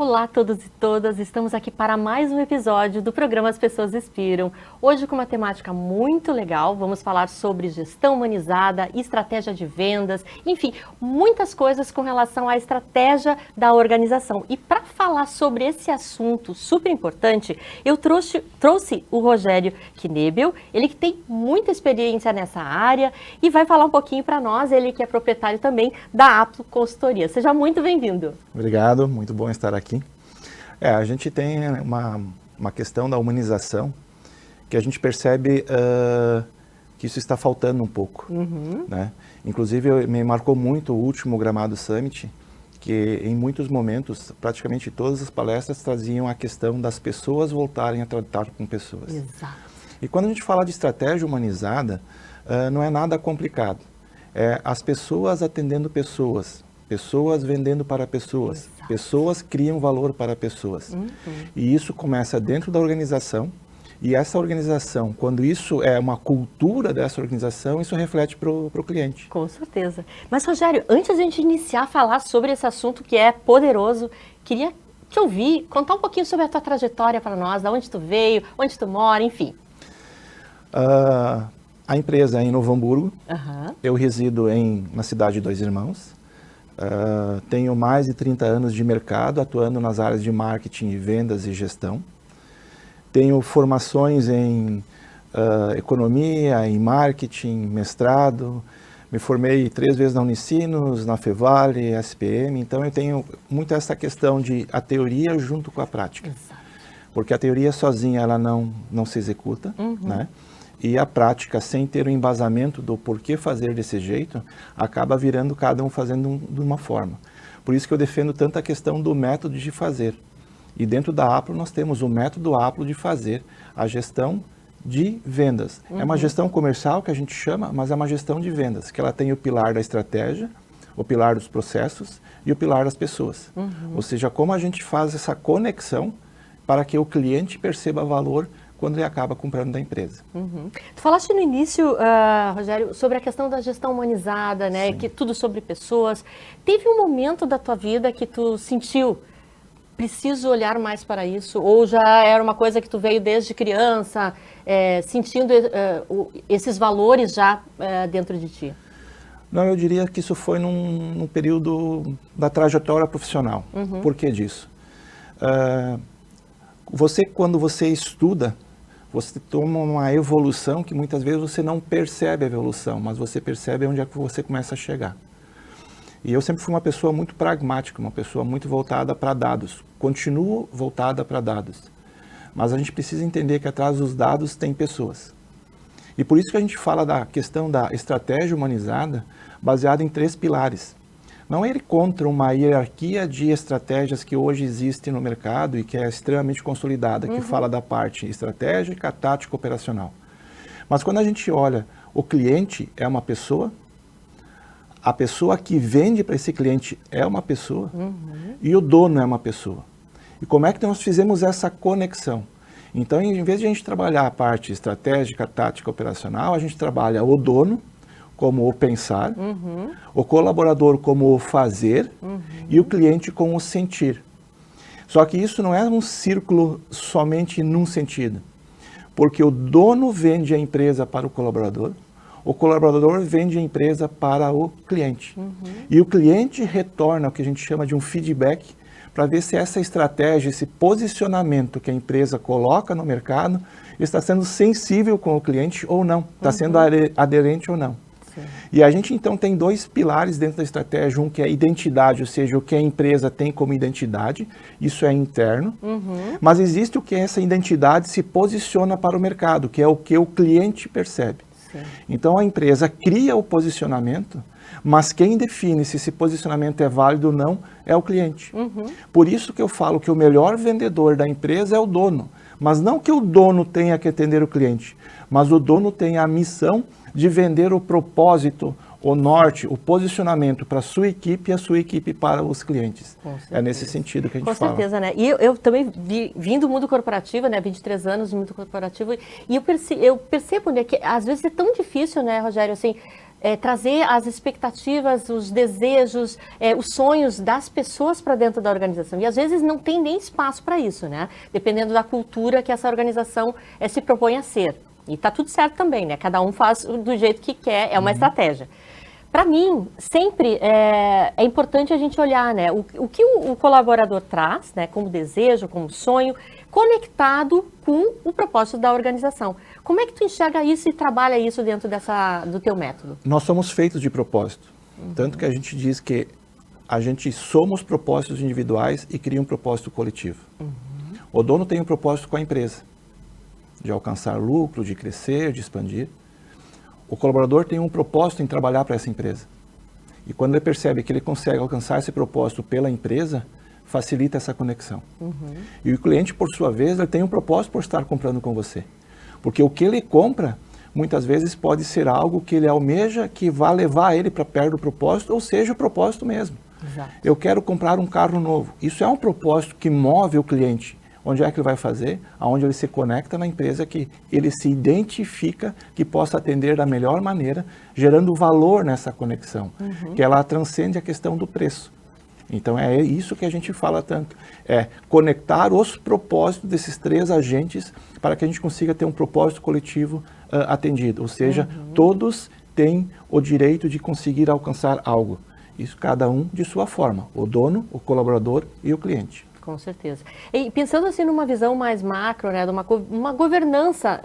Olá a todos e todas, estamos aqui para mais um episódio do programa As Pessoas Inspiram. Hoje com uma temática muito legal, vamos falar sobre gestão humanizada, estratégia de vendas, enfim, muitas coisas com relação à estratégia da organização. E para falar sobre esse assunto super importante, eu trouxe o Rogério Knebel, ele que tem muita experiência nessa área e vai falar um pouquinho para nós, ele que é proprietário também da Aplo Consultoria. Seja muito bem-vindo. Obrigado, muito bom estar aqui. A gente tem uma questão da humanização que a gente percebe que isso está faltando um pouco. Né? Inclusive, me marcou muito o último Gramado Summit, que em muitos momentos, praticamente todas as palestras traziam a questão das pessoas voltarem a tratar com pessoas. Exato. E quando a gente fala de estratégia humanizada, não é nada complicado. É as pessoas atendendo pessoas. Pessoas vendendo para pessoas. Exato. Pessoas criam valor para pessoas. E isso começa dentro da organização. E essa organização, quando isso é uma cultura dessa organização, isso reflete para o cliente. Com certeza. Mas, Rogério, antes de a gente iniciar a falar sobre esse assunto que é poderoso, queria te ouvir, contar um pouquinho sobre a tua trajetória para nós, de onde tu veio, onde tu mora, enfim. A empresa é em Novo Hamburgo. Eu resido na cidade de Dois Irmãos. Tenho mais de 30 anos de mercado, atuando nas áreas de marketing, vendas e gestão. Tenho formações em economia, em marketing, mestrado. Me formei 3 vezes na Unicinos, na Fevale, SPM. Então, eu tenho muito essa questão de a teoria junto com a prática. Exato. Porque a teoria sozinha, ela não se executa, né? E a prática, sem ter o embasamento do porquê fazer desse jeito, acaba virando cada um fazendo de uma forma. Por isso que eu defendo tanto a questão do método de fazer. E dentro da Aplo nós temos o método Aplo de fazer a gestão de vendas. É uma gestão comercial que a gente chama, mas é uma gestão de vendas, que ela tem o pilar da estratégia, o pilar dos processos e o pilar das pessoas. Ou seja, como a gente faz essa conexão para que o cliente perceba valor quando ele acaba comprando da empresa. Tu falaste no início, Rogério, sobre a questão da gestão humanizada, né? Que tudo sobre pessoas. Teve um momento da tua vida que tu sentiu, preciso olhar mais para isso? Ou já era uma coisa que tu veio desde criança, sentindo esses valores já dentro de ti? Não, eu diria que isso foi num período da trajetória profissional. Por que disso? Quando você estuda, você toma uma evolução que muitas vezes você não percebe a evolução, mas você percebe onde é que você começa a chegar. E eu sempre fui uma pessoa muito pragmática, uma pessoa muito voltada para dados. Continuo voltada para dados. Mas a gente precisa entender que atrás dos dados tem pessoas. E por isso que a gente fala da questão da estratégia humanizada, baseada em 3 pilares. Não é ir contra uma hierarquia de estratégias que hoje existe no mercado e que é extremamente consolidada, que fala da parte estratégica, tática, operacional. Mas quando a gente olha, o cliente é uma pessoa, a pessoa que vende para esse cliente é uma pessoa e o dono é uma pessoa. E como é que nós fizemos essa conexão? Então, em vez de a gente trabalhar a parte estratégica, tática, operacional, a gente trabalha o dono como o pensar, o colaborador como o fazer e o cliente com o sentir. Só que isso não é um círculo somente num sentido, porque o dono vende a empresa para o colaborador vende a empresa para o cliente. E o cliente retorna o que a gente chama de um feedback para ver se essa estratégia, esse posicionamento que a empresa coloca no mercado está sendo sensível com o cliente ou não, está sendo aderente ou não. E a gente então tem 2 pilares dentro da estratégia, um que é a identidade, ou seja, o que a empresa tem como identidade, isso é interno, mas existe o que essa identidade se posiciona para o mercado, que é o que o cliente percebe. Então a empresa cria o posicionamento, mas quem define se esse posicionamento é válido ou não é o cliente. Por isso que eu falo que o melhor vendedor da empresa é o dono, mas não que o dono tenha que atender o cliente, mas o dono tem a missão de vender o propósito, o norte, o posicionamento para a sua equipe e a sua equipe para os clientes. É nesse sentido que a gente fala. Com certeza, né? E eu também vim do mundo corporativo, né? 23 anos no mundo corporativo, e eu percebo, né, que às vezes é tão difícil, né, Rogério, assim, trazer as expectativas, os desejos, os sonhos das pessoas para dentro da organização. E às vezes não tem nem espaço para isso, né? Dependendo da cultura que essa organização se propõe a ser. E está tudo certo também, né? Cada um faz do jeito que quer, é uma estratégia. Para mim, sempre é importante a gente olhar, né, o que o colaborador traz, né, como desejo, como sonho, conectado com o propósito da organização. Como é que tu enxerga isso e trabalha isso dentro do teu método? Nós somos feitos de propósito. Tanto que a gente diz que a gente somos propósitos individuais e cria um propósito coletivo. O dono tem um propósito com a empresa, de alcançar lucro, de crescer, de expandir. O colaborador tem um propósito em trabalhar para essa empresa. E quando ele percebe que ele consegue alcançar esse propósito pela empresa, facilita essa conexão. E o cliente, por sua vez, ele tem um propósito por estar comprando com você. Porque o que ele compra, muitas vezes pode ser algo que ele almeja que vá levar ele para perto do propósito, ou seja, o propósito mesmo. Exato. Eu quero comprar um carro novo. Isso é um propósito que move o cliente. Onde é que ele vai fazer? Aonde ele se conecta na empresa que ele se identifica que possa atender da melhor maneira, gerando valor nessa conexão, que ela transcende a questão do preço. Então é isso que a gente fala tanto, é conectar os propósitos desses três agentes para que a gente consiga ter um propósito coletivo atendido, ou seja, todos têm o direito de conseguir alcançar algo, isso cada um de sua forma, o dono, o colaborador e o cliente. Com certeza. E pensando assim numa visão mais macro, né, de uma governança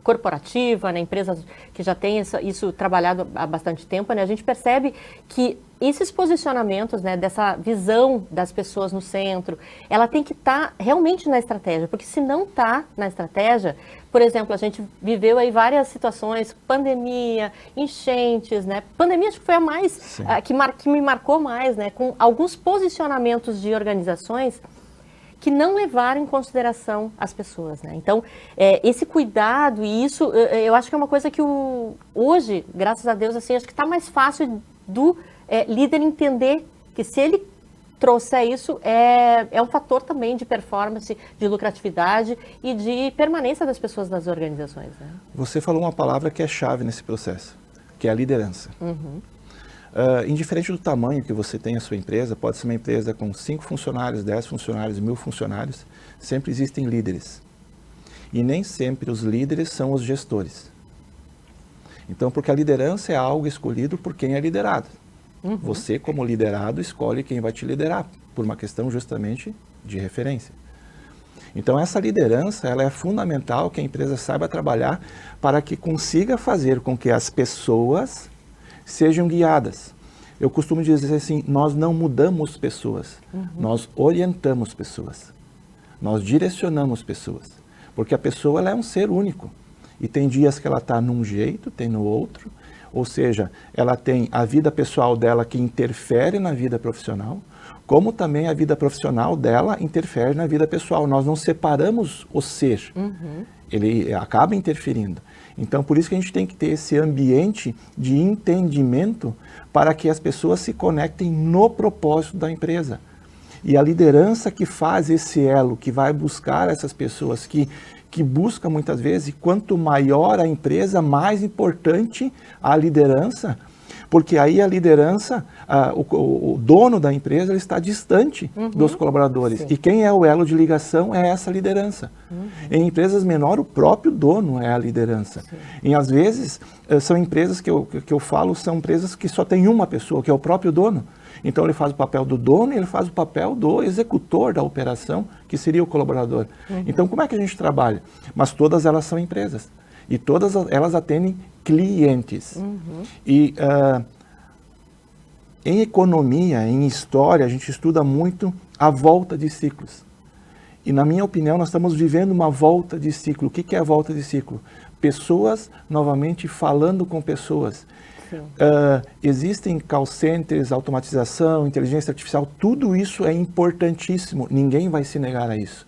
corporativa, né, empresas que já têm isso trabalhado há bastante tempo, né, a gente percebe que esses posicionamentos, né, dessa visão das pessoas no centro, ela tem que estar realmente na estratégia, porque se não está na estratégia, por exemplo, a gente viveu aí várias situações, pandemia, enchentes, né, pandemia acho que foi a mais, que me marcou mais, né, com alguns posicionamentos de organizações que não levaram em consideração as pessoas, né? Então, esse cuidado e isso, eu acho que é uma coisa que hoje, graças a Deus, assim, acho que está mais fácil do líder entender que se ele trouxer isso, é um fator também de performance, de lucratividade e de permanência das pessoas nas organizações, né? Você falou uma palavra que é chave nesse processo, que é a liderança. Indiferente do tamanho que você tem a sua empresa, pode ser uma empresa com 5 funcionários, 10 funcionários, 1000 funcionários, sempre existem líderes. E nem sempre os líderes são os gestores. Então, porque a liderança é algo escolhido por quem é liderado. Você, como liderado, escolhe quem vai te liderar, por uma questão justamente de referência. Então, essa liderança, ela é fundamental que a empresa saiba trabalhar para que consiga fazer com que as pessoas sejam guiadas. Eu costumo dizer assim, nós não mudamos pessoas, nós orientamos pessoas, nós direcionamos pessoas, porque a pessoa ela é um ser único e tem dias que ela está num jeito, tem no outro, ou seja, ela tem a vida pessoal dela que interfere na vida profissional, como também a vida profissional dela interfere na vida pessoal. Nós não separamos o ser, ele acaba interferindo. Então, por isso que a gente tem que ter esse ambiente de entendimento para que as pessoas se conectem no propósito da empresa. E a liderança que faz esse elo, que vai buscar essas pessoas, que busca muitas vezes, e quanto maior a empresa, mais importante a liderança, porque aí a liderança, o dono da empresa, ele está distante dos colaboradores. Sim. E quem é o elo de ligação é essa liderança. Em empresas menores, o próprio dono é a liderança. Sim. E às vezes, são empresas que eu falo, são empresas que só tem uma pessoa, que é o próprio dono. Então ele faz o papel do dono e ele faz o papel do executor da operação, que seria o colaborador. Então como é que a gente trabalha? Mas todas elas são empresas. E todas elas atendem clientes. E em economia, em história, a gente estuda muito a volta de ciclos. E na minha opinião, nós estamos vivendo uma volta de ciclo. O que é a volta de ciclo? Pessoas novamente falando com pessoas. Existem call centers, automatização, inteligência artificial, tudo isso é importantíssimo, ninguém vai se negar a isso.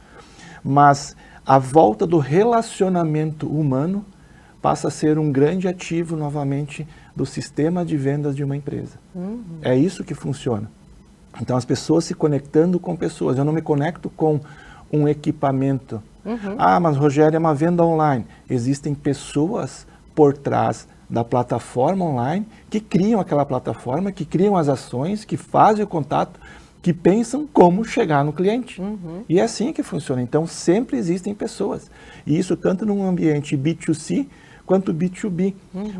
Mas a volta do relacionamento humano passa a ser um grande ativo novamente do sistema de vendas de uma empresa. É isso que funciona. Então as pessoas se conectando com pessoas, eu não me conecto com um equipamento. Ah, mas Rogério, é uma venda online. Existem pessoas por trás da plataforma online, que criam aquela plataforma, que criam as ações, que fazem o contato, que pensam como chegar no cliente. E é assim que funciona. Então, sempre existem pessoas. E isso tanto num ambiente B2C quanto B2B.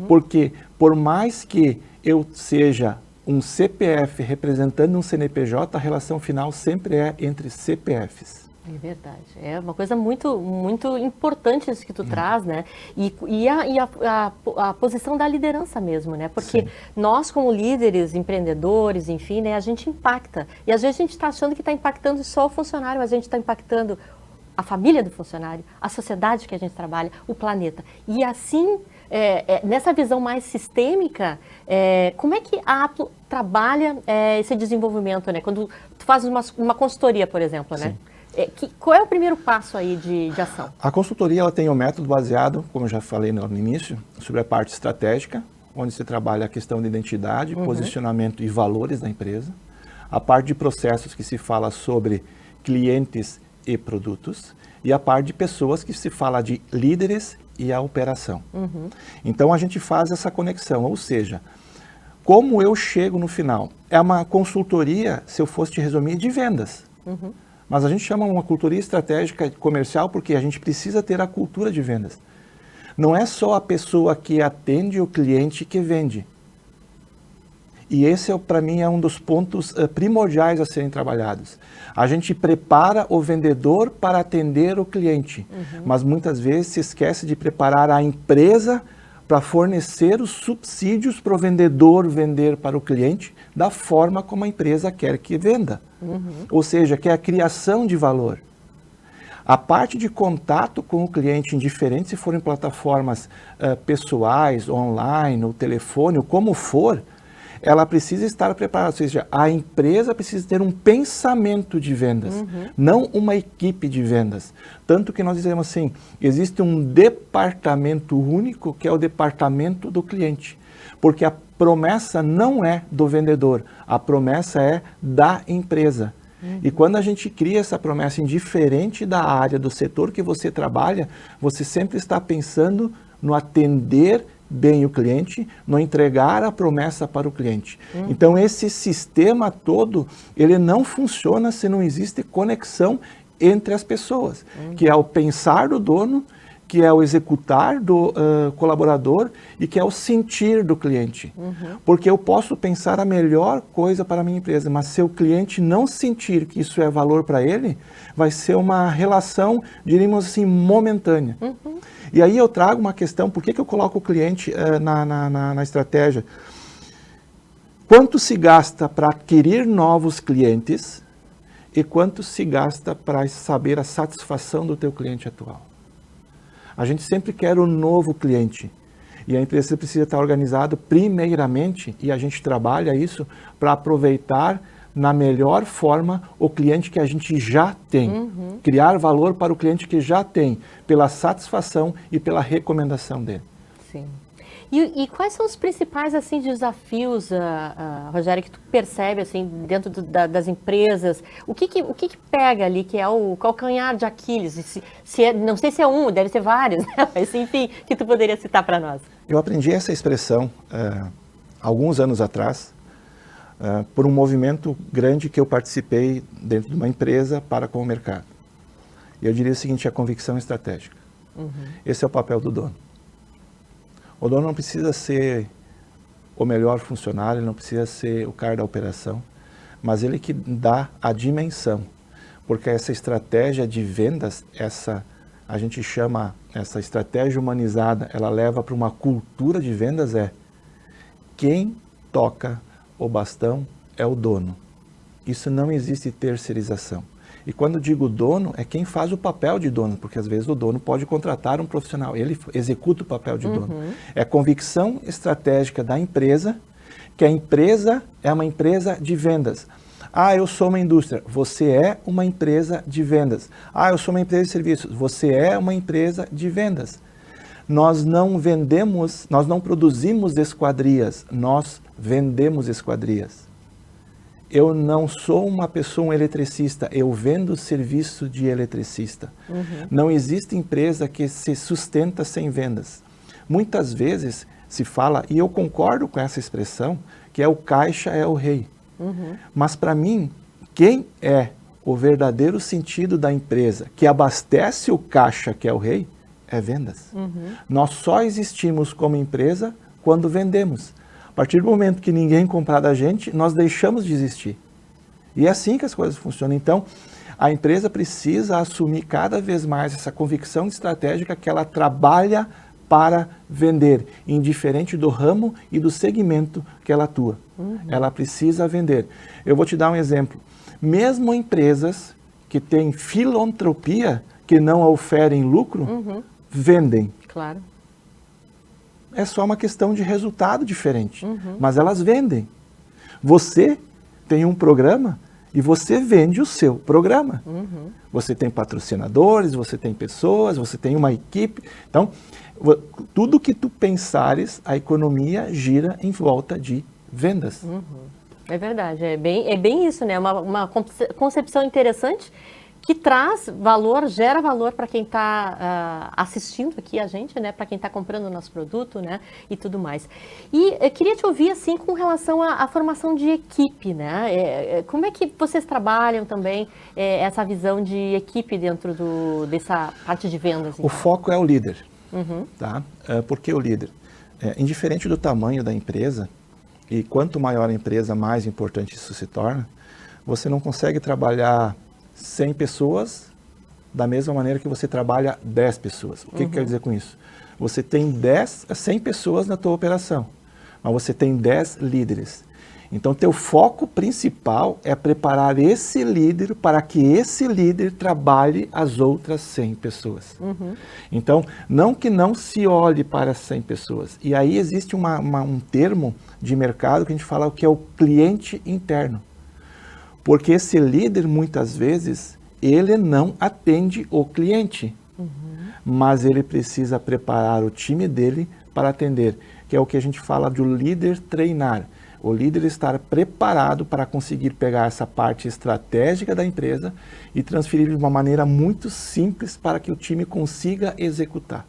Porque, por mais que eu seja um CPF representando um CNPJ, a relação final sempre é entre CPFs. É verdade. É uma coisa muito, muito importante isso que tu traz, né? E a posição da liderança mesmo, né? Porque Sim. nós, como líderes, empreendedores, enfim, né? A gente impacta. E às vezes a gente está achando que está impactando só o funcionário, mas a gente está impactando a família do funcionário, a sociedade que a gente trabalha, o planeta. E assim, nessa visão mais sistêmica, como é que a Aplo trabalha esse desenvolvimento, né? Quando tu faz uma consultoria, por exemplo, né? Qual é o primeiro passo aí de ação? A consultoria ela tem um método baseado, como eu já falei no início, sobre a parte estratégica, onde se trabalha a questão de identidade, posicionamento e valores da empresa. A parte de processos, que se fala sobre clientes e produtos. E a parte de pessoas, que se fala de líderes e a operação. Então, a gente faz essa conexão, ou seja, como eu chego no final? É uma consultoria, se eu fosse te resumir, de vendas. Mas a gente chama uma consultoria estratégica comercial porque a gente precisa ter a cultura de vendas. Não é só a pessoa que atende o cliente que vende. E esse, para mim, é um dos pontos primordiais a serem trabalhados. A gente prepara o vendedor para atender o cliente, mas muitas vezes se esquece de preparar a empresa para fornecer os subsídios para o vendedor vender para o cliente da forma como a empresa quer que venda. Ou seja, que é a criação de valor. A parte de contato com o cliente, indiferente se forem plataformas pessoais, online, ou telefone, ou como for, ela precisa estar preparada, ou seja, a empresa precisa ter um pensamento de vendas, não uma equipe de vendas. Tanto que nós dizemos assim, existe um departamento único, que é o departamento do cliente. Porque a promessa não é do vendedor, a promessa é da empresa. E quando a gente cria essa promessa indiferente da área, do setor que você trabalha, você sempre está pensando no atender bem o cliente, no entregar a promessa para o cliente. Então, esse sistema todo, ele não funciona se não existe conexão entre as pessoas, que é o pensar do dono, que é o executar do colaborador e que é o sentir do cliente. Porque eu posso pensar a melhor coisa para a minha empresa, mas se o cliente não sentir que isso é valor para ele, vai ser uma relação, diríamos assim, momentânea. E aí eu trago uma questão, por que eu coloco o cliente na estratégia? Quanto se gasta para adquirir novos clientes e quanto se gasta para saber a satisfação do teu cliente atual? A gente sempre quer um novo cliente e a empresa precisa estar organizada primeiramente, e a gente trabalha isso para aproveitar na melhor forma o cliente que a gente já tem. Criar valor para o cliente que já tem, pela satisfação e pela recomendação dele. Sim. E quais são os principais assim, desafios, Rogério, que tu percebe assim, dentro das empresas? O que pega ali, que é o calcanhar de Aquiles? Não sei se é um, deve ser vários, né? Mas enfim, que tu poderia citar para nós? Eu aprendi essa expressão alguns anos atrás, por um movimento grande que eu participei dentro de uma empresa para com o mercado. E eu diria o seguinte, a convicção estratégica. Esse é o papel do dono. O dono não precisa ser o melhor funcionário, ele não precisa ser o cara da operação, mas ele que dá a dimensão, porque essa estratégia de vendas, a gente chama essa estratégia humanizada, ela leva para uma cultura de vendas, quem toca o bastão é o dono. Isso não existe terceirização. E quando digo dono, é quem faz o papel de dono, porque às vezes o dono pode contratar um profissional, ele executa o papel de dono. É a convicção estratégica da empresa, que a empresa é uma empresa de vendas. Eu sou uma indústria, você é uma empresa de vendas. Eu sou uma empresa de serviços, você é uma empresa de vendas. Nós não produzimos esquadrias, nós vendemos esquadrias. Eu não sou uma pessoa, um eletricista, eu vendo serviço de eletricista. Não existe empresa que se sustenta sem vendas. Muitas vezes, se fala, e eu concordo com essa expressão, que é o caixa é o rei. Mas para mim, quem é o verdadeiro sentido da empresa, que abastece o caixa, que é o rei, é vendas. Nós só existimos como empresa quando vendemos. A partir do momento que ninguém comprar da gente, nós deixamos de existir. E é assim que as coisas funcionam. Então, a empresa precisa assumir cada vez mais essa convicção estratégica que ela trabalha para vender, indiferente do ramo e do segmento que ela atua. Ela precisa vender. Eu vou te dar um exemplo. Mesmo empresas que têm filantropia, que não oferem lucro, vendem. Claro. É só uma questão de resultado diferente, mas elas vendem. Você tem um programa e você vende o seu programa. Você tem patrocinadores, você tem pessoas, você tem uma equipe. Então, tudo que tu pensares, a economia gira em volta de vendas. É verdade, é bem isso, né? Uma concepção interessante que traz valor, gera valor para quem está assistindo aqui a gente, né? Para quem está comprando o nosso produto, né? E tudo mais. E eu queria te ouvir, assim, com relação à formação de equipe, né? Como é que vocês trabalham também essa visão de equipe dentro dessa parte de vendas? Então? O foco é o líder, tá? Por que o líder? Indiferente do tamanho da empresa, e quanto maior a empresa, mais importante isso se torna, você não consegue trabalhar 100 pessoas da mesma maneira que você trabalha 10 pessoas. O que quer dizer com isso? Você tem 100 pessoas na tua operação, mas você tem 10 líderes. Então, teu foco principal é preparar esse líder para que esse líder trabalhe as outras 100 pessoas. Então, não que não se olhe para 100 pessoas. E aí existe um termo de mercado que a gente fala que é o cliente interno. Porque esse líder, muitas vezes, ele não atende o cliente, mas ele precisa preparar o time dele para atender, que é o que a gente fala de o líder treinar. O líder estar preparado para conseguir pegar essa parte estratégica da empresa e transferir de uma maneira muito simples para que o time consiga executar.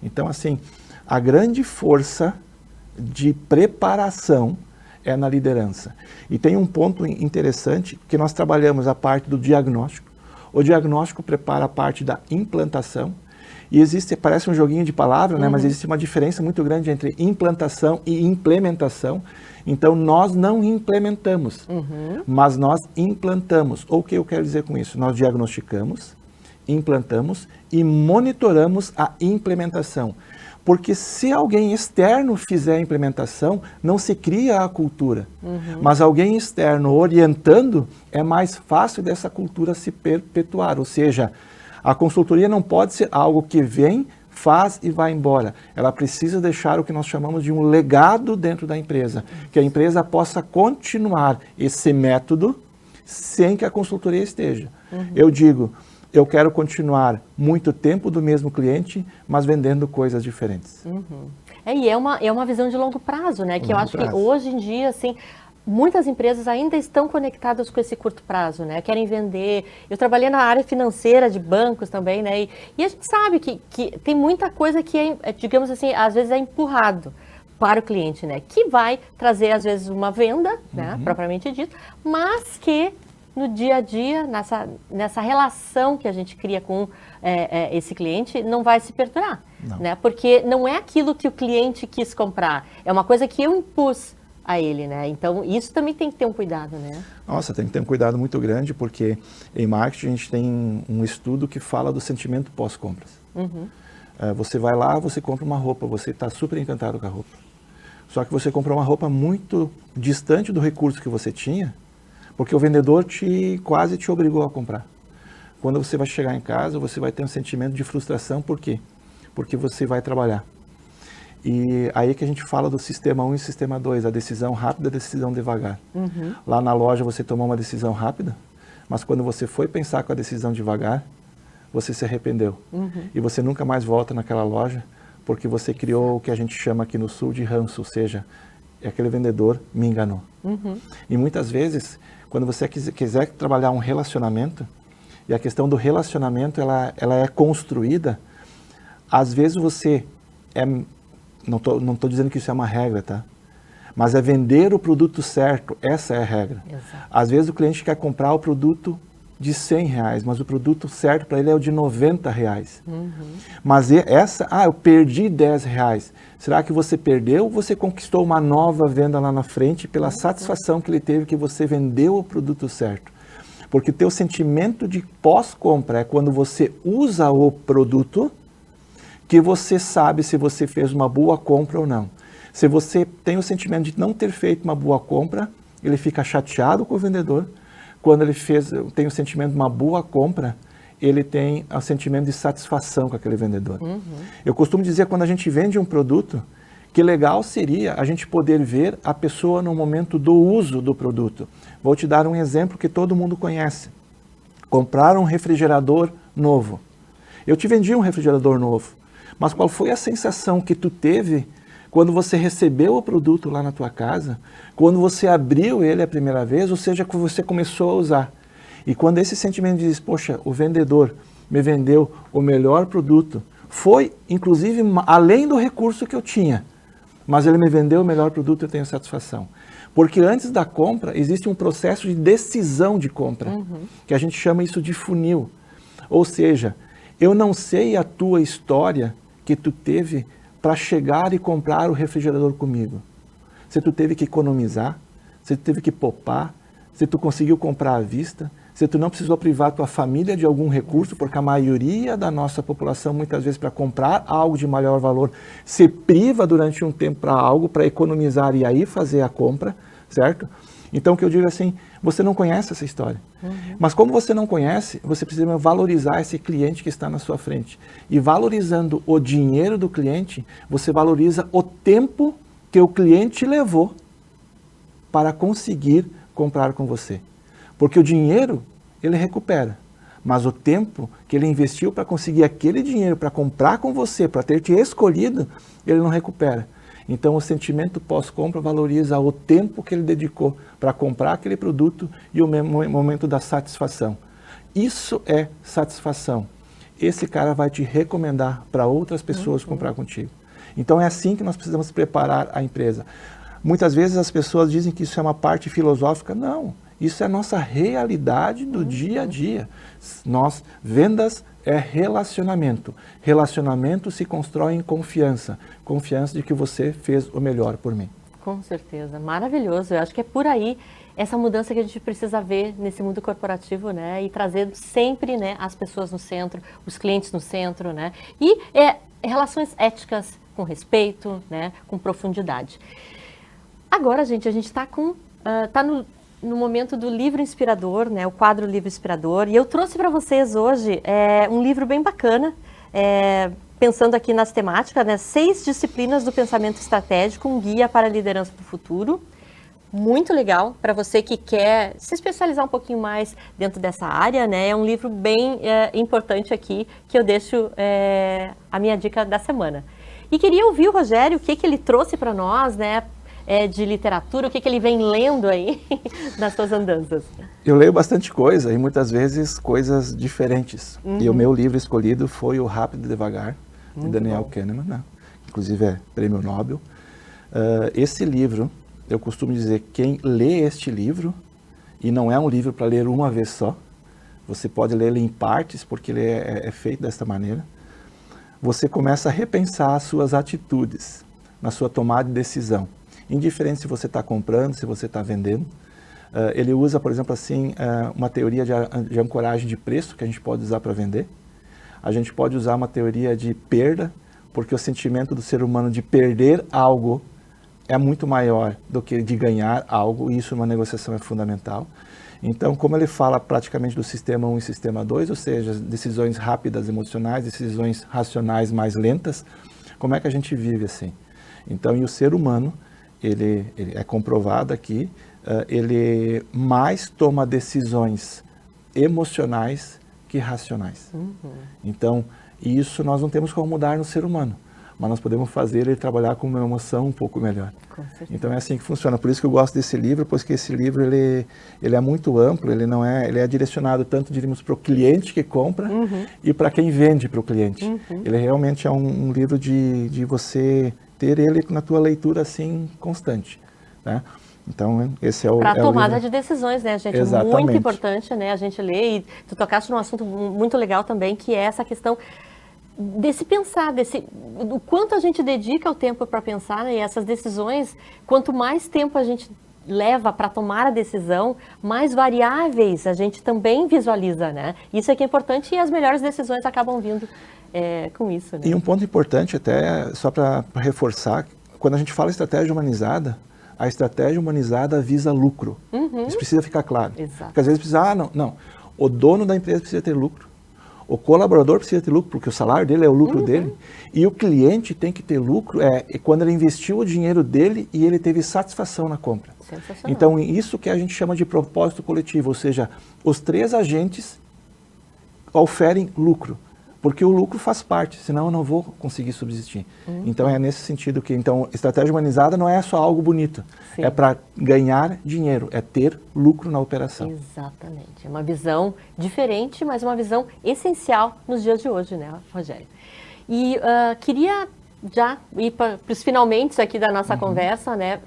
Então, assim, a grande força de preparação é na liderança. E tem um ponto interessante, que nós trabalhamos a parte do diagnóstico. O diagnóstico prepara a parte da implantação. E parece um joguinho de palavras, né? Mas existe uma diferença muito grande entre implantação e implementação. Então, nós não implementamos, mas nós implantamos. O que eu quero dizer com isso? Nós diagnosticamos, implantamos e monitoramos a implementação. Porque se alguém externo fizer a implementação, não se cria a cultura. Mas alguém externo orientando, é mais fácil dessa cultura se perpetuar. Ou seja, a consultoria não pode ser algo que vem, faz e vai embora. Ela precisa deixar o que nós chamamos de um legado dentro da empresa. Que a empresa possa continuar esse método sem que a consultoria esteja. Eu digo, eu quero continuar muito tempo do mesmo cliente, mas vendendo coisas diferentes. E é uma visão de longo prazo, né? Que eu acho que hoje em dia, assim, muitas empresas ainda estão conectadas com esse curto prazo, né? Querem vender. Eu trabalhei na área financeira de bancos também, né? E a gente sabe que tem muita coisa que é, digamos assim, às vezes é empurrado para o cliente, né? Que vai trazer, às vezes, uma venda, né? Propriamente dito, mas que no dia a dia, nessa relação que a gente cria com esse cliente, não vai se perdurar, né? Porque não é aquilo que o cliente quis comprar, é uma coisa que eu impus a ele, né? Então, isso também tem que ter um cuidado, né? Nossa, tem que ter um cuidado muito grande, porque em marketing a gente tem um estudo que fala do sentimento pós-compras. Você vai lá, você compra uma roupa, você está super encantado com a roupa. Só que você comprou uma roupa muito distante do recurso que você tinha, porque o vendedor quase te obrigou a comprar. Quando você vai chegar em casa, você vai ter um sentimento de frustração. Por quê? Porque você vai trabalhar. E aí que a gente fala do sistema 1 e sistema 2, a decisão rápida e a decisão devagar. Lá na loja você tomou uma decisão rápida, mas quando você foi pensar com a decisão devagar, você se arrependeu. E você nunca mais volta naquela loja, porque você criou o que a gente chama aqui no Sul de ranço, ou seja, aquele vendedor me enganou. E muitas vezes, quando você quiser trabalhar um relacionamento, e a questão do relacionamento ela é construída, às vezes você é não tô dizendo que isso é uma regra, tá? Mas é vender o produto certo, essa é a regra. Exato. Às vezes o cliente quer comprar o produto de R$100, mas o produto certo para ele é o de R$90. Mas eu perdi R$10. Será que você perdeu ou você conquistou uma nova venda lá na frente pela satisfação que ele teve que você vendeu o produto certo? Porque teu sentimento de pós-compra é quando você usa o produto que você sabe se você fez uma boa compra ou não. Se você tem o sentimento de não ter feito uma boa compra, ele fica chateado com o vendedor. Quando ele tem o sentimento de uma boa compra, ele tem o sentimento de satisfação com aquele vendedor. Eu costumo dizer, quando a gente vende um produto, que legal seria a gente poder ver a pessoa no momento do uso do produto. Vou te dar um exemplo que todo mundo conhece. Comprar um refrigerador novo. Eu te vendi um refrigerador novo, mas qual foi a sensação que tu teve quando você recebeu o produto lá na tua casa, quando você abriu ele a primeira vez, ou seja, que você começou a usar? E quando esse sentimento diz, poxa, o vendedor me vendeu o melhor produto, foi inclusive além do recurso que eu tinha, mas ele me vendeu o melhor produto, eu tenho satisfação. Porque antes da compra, existe um processo de decisão de compra, que a gente chama isso de funil. Ou seja, eu não sei a tua história que tu teve para chegar e comprar o refrigerador comigo. Se tu teve que economizar, se tu teve que poupar, se tu conseguiu comprar à vista, se tu não precisou privar tua família de algum recurso, porque a maioria da nossa população, muitas vezes, para comprar algo de maior valor, se priva durante um tempo para algo, para economizar e aí fazer a compra, certo? Então, o que eu digo assim, você não conhece essa história. Mas como você não conhece, você precisa valorizar esse cliente que está na sua frente. E valorizando o dinheiro do cliente, você valoriza o tempo que o cliente levou para conseguir comprar com você. Porque o dinheiro, ele recupera. Mas o tempo que ele investiu para conseguir aquele dinheiro, para comprar com você, para ter te escolhido, ele não recupera. Então, o sentimento pós-compra valoriza o tempo que ele dedicou para comprar aquele produto e o momento da satisfação. Isso é satisfação. Esse cara vai te recomendar para outras pessoas comprar contigo. Então, é assim que nós precisamos preparar a empresa. Muitas vezes as pessoas dizem que isso é uma parte filosófica. Não, isso é a nossa realidade do dia a dia. Vendas é relacionamento. Relacionamento se constrói em confiança. Confiança de que você fez o melhor por mim. Com certeza, maravilhoso. Eu acho que é por aí essa mudança que a gente precisa ver nesse mundo corporativo, né? E trazer sempre, né, as pessoas no centro, os clientes no centro, né? E relações éticas com respeito, né? Com profundidade. Agora, gente, a gente está no momento do livro inspirador, né, o quadro Livro Inspirador, e eu trouxe para vocês hoje um livro bem bacana, pensando aqui nas temáticas, né, 6 disciplinas do pensamento estratégico, um guia para a liderança do futuro. Muito legal para você que quer se especializar um pouquinho mais dentro dessa área, né? É um livro bem importante aqui, que eu deixo a minha dica da semana. E queria ouvir o Rogério, o que ele trouxe para nós, né? De literatura, o que ele vem lendo aí nas suas andanças? Eu leio bastante coisa e muitas vezes coisas diferentes. E o meu livro escolhido foi o Rápido e Devagar, de Daniel Kahneman, né? Inclusive é prêmio Nobel. Esse livro, eu costumo dizer, quem lê este livro, e não é um livro para ler uma vez só, você pode ler ele em partes, porque ele é feito desta maneira, você começa a repensar as suas atitudes na sua tomada de decisão. Indiferente se você está comprando, se você está vendendo. Ele usa, por exemplo, assim, uma teoria de ancoragem de preço que a gente pode usar para vender. A gente pode usar uma teoria de perda, porque o sentimento do ser humano de perder algo é muito maior do que de ganhar algo, e isso numa negociação é fundamental. Então, como ele fala praticamente do sistema 1 e sistema 2, ou seja, decisões rápidas emocionais, decisões racionais mais lentas, como é que a gente vive assim? Então, e o ser humano, ele é comprovado aqui, ele mais toma decisões emocionais que racionais. Então, isso nós não temos como mudar no ser humano, mas nós podemos fazer ele trabalhar com uma emoção um pouco melhor. Então é assim que funciona. Por isso que eu gosto desse livro, pois que esse livro ele é muito amplo, ele é direcionado tanto, diríamos, para o cliente que compra e para quem vende para o cliente. Ele realmente é um livro de você ter ele na tua leitura assim constante, né? Então, esse é o... Para a tomada livro. de decisões, né, gente? Exatamente. Muito importante, né, a gente ler. E tu tocaste num assunto muito legal também, que é essa questão desse pensar, do quanto a gente dedica o tempo para pensar, né, e essas decisões, quanto mais tempo a gente leva para tomar a decisão, mais variáveis a gente também visualiza, né? Isso é que é importante e as melhores decisões acabam vindo com isso, né? E um ponto importante até, só para reforçar, quando a gente fala estratégia humanizada, a estratégia humanizada visa lucro. Isso precisa ficar claro. Exato. Porque às vezes precisa, não. O dono da empresa precisa ter lucro. O colaborador precisa ter lucro, porque o salário dele é o lucro dele. E o cliente tem que ter lucro quando ele investiu o dinheiro dele e ele teve satisfação na compra. Sensacional. Então, isso que a gente chama de propósito coletivo, ou seja, os 3 agentes oferem lucro. Porque o lucro faz parte, senão eu não vou conseguir subsistir. Então é nesse sentido que, estratégia humanizada não é só algo bonito, Sim. é para ganhar dinheiro, é ter lucro na operação. Exatamente, é uma visão diferente, mas uma visão essencial nos dias de hoje, né, Rogério? E queria já ir para os finalmente aqui da nossa conversa, né,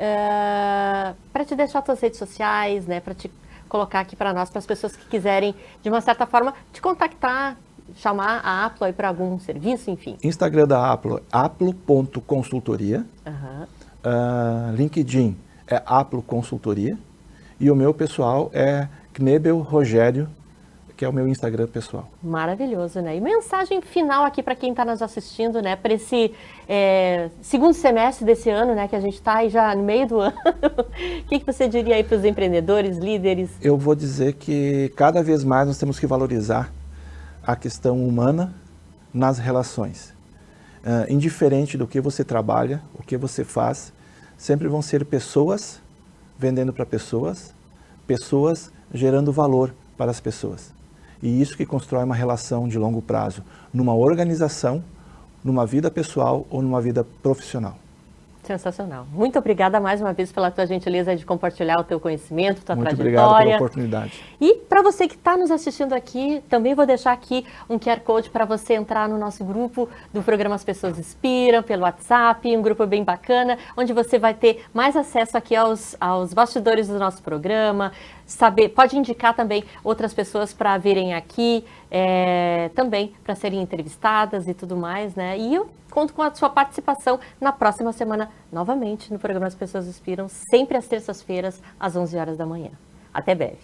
para te deixar suas redes sociais, né, para te colocar aqui para nós, para as pessoas que quiserem, de uma certa forma, te contactar, chamar a Aplo aí para algum serviço, enfim. Instagram da Aplo, aplo.consultoria. LinkedIn é Aplo Consultoria. E o meu pessoal é Knebel Rogério, que é o meu Instagram pessoal. Maravilhoso, né? E mensagem final aqui para quem está nos assistindo, né? Para esse segundo semestre desse ano, né? Que a gente está aí já no meio do ano. O que você diria aí para os empreendedores, líderes? Eu vou dizer que cada vez mais nós temos que valorizar a questão humana nas relações. Indiferente do que você trabalha, o que você faz, sempre vão ser pessoas vendendo para pessoas, pessoas gerando valor para as pessoas. E isso que constrói uma relação de longo prazo, numa organização, numa vida pessoal ou numa vida profissional. Sensacional. Muito obrigada mais uma vez pela tua gentileza de compartilhar o teu conhecimento, tua Muito trajetória. obrigado pela oportunidade. E para você que está nos assistindo aqui, também vou deixar aqui um QR Code para você entrar no nosso grupo do programa As Pessoas Inspiram, pelo WhatsApp, um grupo bem bacana, onde você vai ter mais acesso aqui aos bastidores do nosso programa, pode indicar também outras pessoas para virem aqui, também para serem entrevistadas e tudo mais, né? E eu conto com a sua participação na próxima semana, novamente, no programa As Pessoas Inspiram, sempre às terças-feiras, às 11 horas da manhã. Até breve.